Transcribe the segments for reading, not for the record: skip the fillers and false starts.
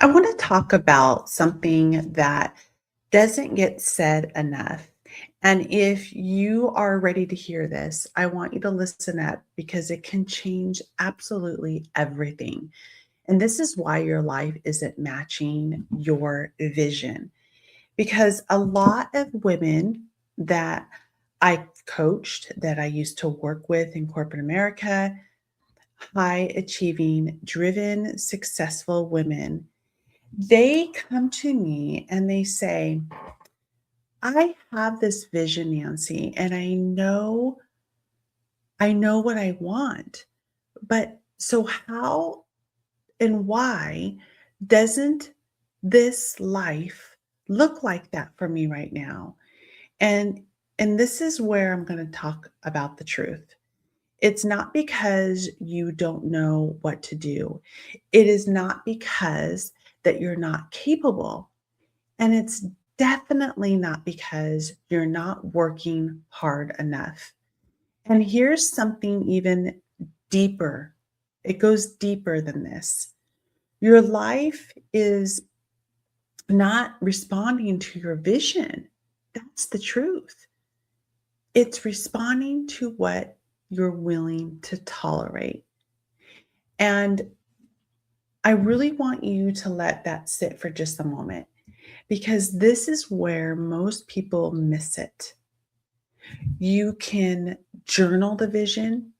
I want to talk about something that doesn't get said enough. And if you are ready to hear this, I want you to listen up because it can change absolutely everything. And this is why your life isn't matching your vision. Because a lot of women that I coached, that I used to work with in corporate America, high achieving, driven, successful women, they come to me and they say, I have this vision, Nancy, and I know what I want. But so how and why doesn't this life look like that for me right now? And and this is where I'm going to talk about the truth. It's not because you don't know what to do. It is not because that you're not capable. And it's definitely not because you're not working hard enough. And here's something even deeper. It goes deeper than this. Your life is not responding to your vision. That's the truth. It's responding to what you're willing to tolerate. And I really want you to let that sit for just a moment because this is where most people miss it. You can journal the vision,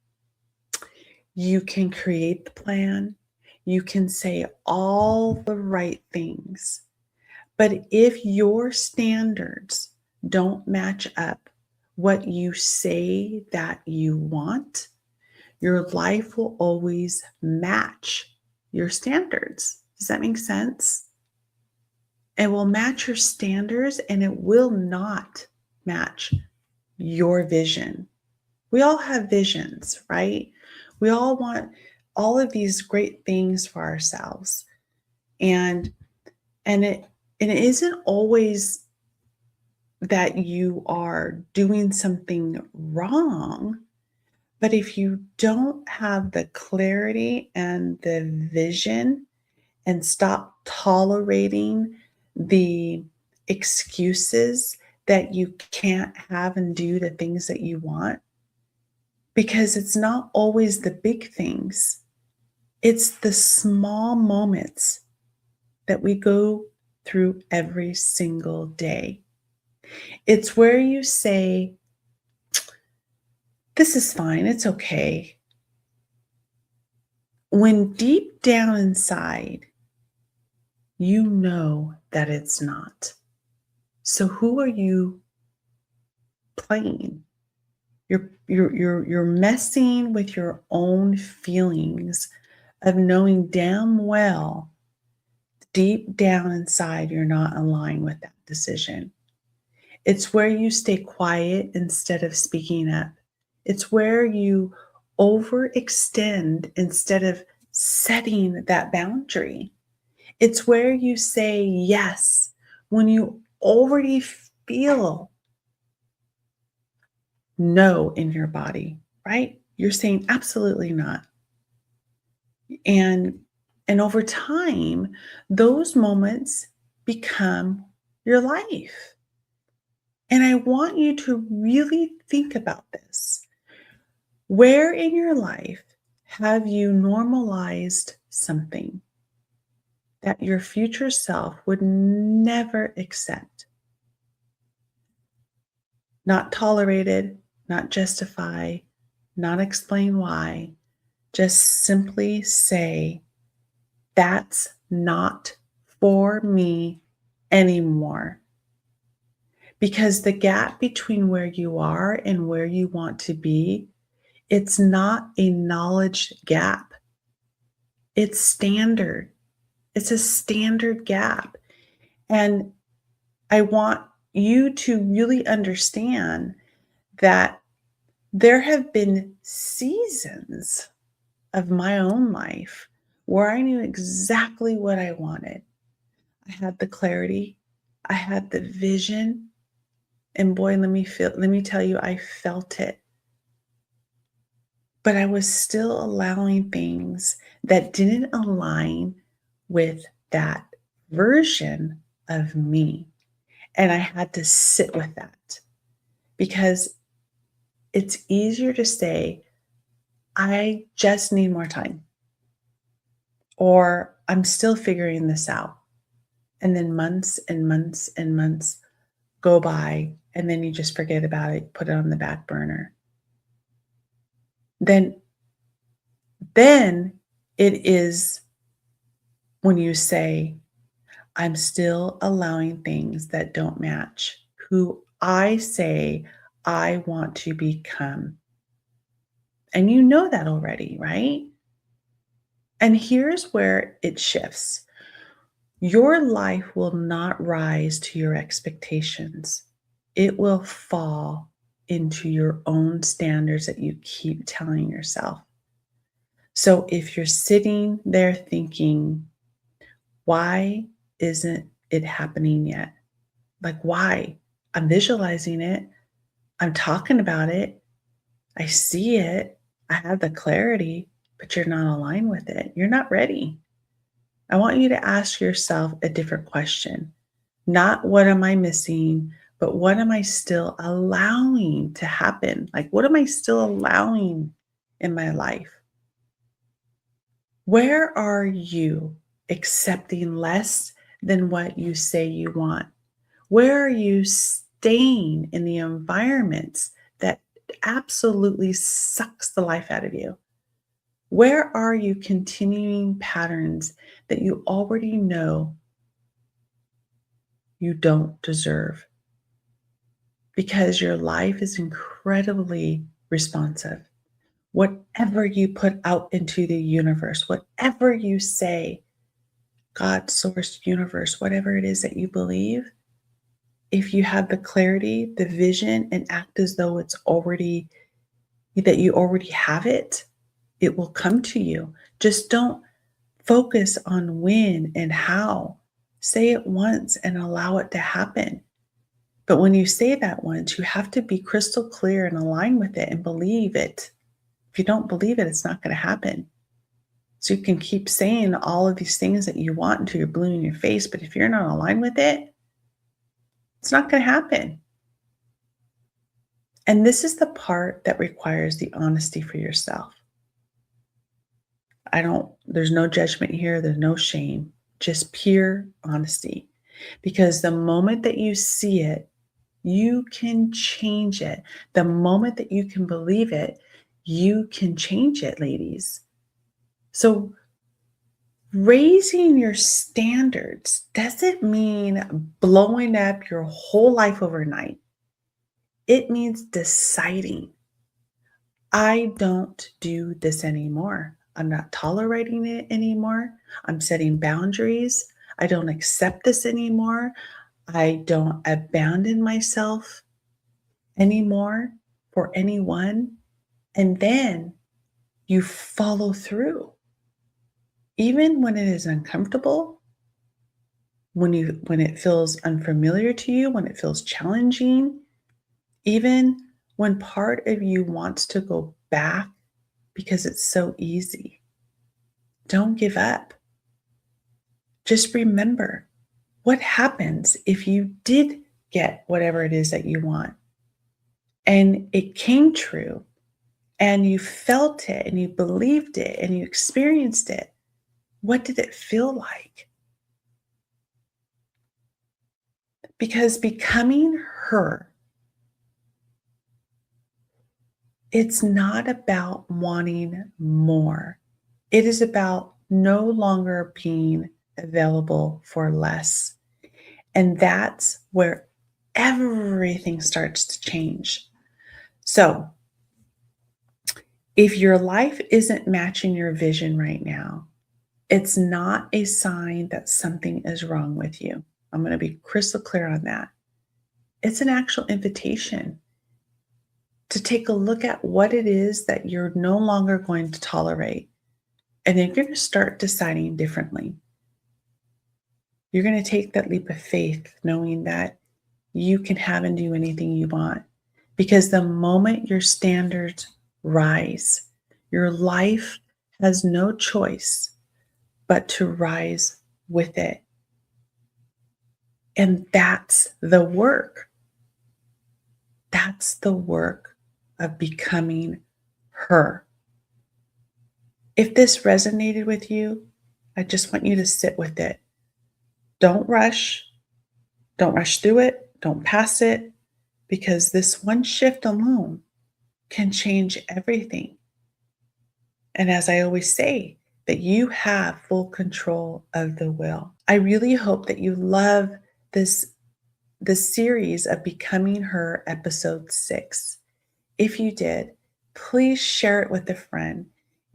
you can create the plan, you can say all the right things. But if your standards don't match up what you say that you want, your life will always match your standards. Does that make sense? It will match your standards and it will not match your vision. We all have visions, right? We all want all of these great things for ourselves. And and it isn't always that you are doing something wrong, but if you don't have the clarity and the vision and stop tolerating the excuses that you can't have and do the things that you want, because it's not always the big things, it's the small moments that we go through every single day. It's where you say, this is fine, it's okay. When deep down inside, you know that it's not. So who are you playing? You're messing with your own feelings of knowing damn well deep down inside you're not aligned with that decision. It's where you stay quiet instead of speaking up. It's where you overextend instead of setting that boundary. It's where you say yes when you already feel no in your body, right? You're saying absolutely not. And and over time, those moments become your life. And I want you to really think about this. Where in your life have you normalized something that your future self would never accept? Not tolerated, not justify, not explain why, just simply say, that's not for me anymore. Because the gap between where you are and where you want to be, it's not a knowledge gap. It's standard. It's a standard gap. And I want you to really understand that there have been seasons of my own life where I knew exactly what I wanted. I had the clarity, I had the vision, and boy, let me tell you, I felt it. But I was still allowing things that didn't align with that version of me. And I had to sit with that because it's easier to say, I just need more time, or I'm still figuring this out. And then months and months and months go by, and then you just forget about it, put it on the back burner. Then, then it is when you say, I'm still allowing things that don't match who I say I want to become. And you know that already, right? And here's where it shifts. Your life will not rise to your expectations. It will fall into your own standards that you keep telling yourself. So if you're sitting there thinking, why isn't it happening yet? Like, why? I'm visualizing it. I'm talking about it. I see it. I have the clarity, but you're not aligned with it. You're not ready. I want you to ask yourself a different question. Not what am I missing, but what am I still allowing to happen? Like, what am I still allowing in my life? Where are you accepting less than what you say you want? Where are you staying in the environments that absolutely sucks the life out of you? Where are you continuing patterns that you already know you don't deserve? Because your life is incredibly responsive. Whatever you put out into the universe, whatever you say, God, source, universe, whatever it is that you believe, if you have the clarity, the vision, and act as though it's already that you already have it, it will come to you. Just don't focus on when and how. Say it once and allow it to happen. But when you say that once, you have to be crystal clear and align with it and believe it. If you don't believe it, it's not going to happen. So you can keep saying all of these things that you want until you're blue in your face. But if you're not aligned with it, it's not going to happen. And this is the part that requires the honesty for yourself. There's no judgment here, there's no shame, just pure honesty. Because the moment that you see it, you can change it. The moment that you can believe it, you can change it, ladies. So raising your standards doesn't mean blowing up your whole life overnight. It means deciding, I don't do this anymore. I'm not tolerating it anymore. I'm setting boundaries. I don't accept this anymore. I don't abandon myself anymore for anyone. And then you follow through. Even when it is uncomfortable, when it feels unfamiliar to you, when it feels challenging, even when part of you wants to go back because it's so easy. Don't give up. Just remember what happens if you did get whatever it is that you want and it came true and you felt it and you believed it and you experienced it. What did it feel like? Because becoming her, it's not about wanting more. It is about no longer being available for less. And that's where everything starts to change. So, if your life isn't matching your vision right now, it's not a sign that something is wrong with you. I'm going to be crystal clear on that. It's an actual invitation to take a look at what it is that you're no longer going to tolerate. And then you're going to start deciding differently. You're going to take that leap of faith, knowing that you can have and do anything you want. Because the moment your standards rise, your life has no choice but to rise with it. And that's the work. That's the work of becoming her. If this resonated with you, I just want you to sit with it. Don't rush. Don't rush through it. Don't pass it, because this one shift alone can change everything. And as I always say, that you have full control of the will. I really hope that you love this series of Becoming Her, episode 6. If you did, please share it with a friend.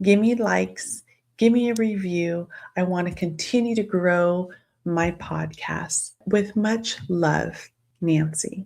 Give me likes, give me a review. I want to continue to grow my podcast. With much love, Nancy.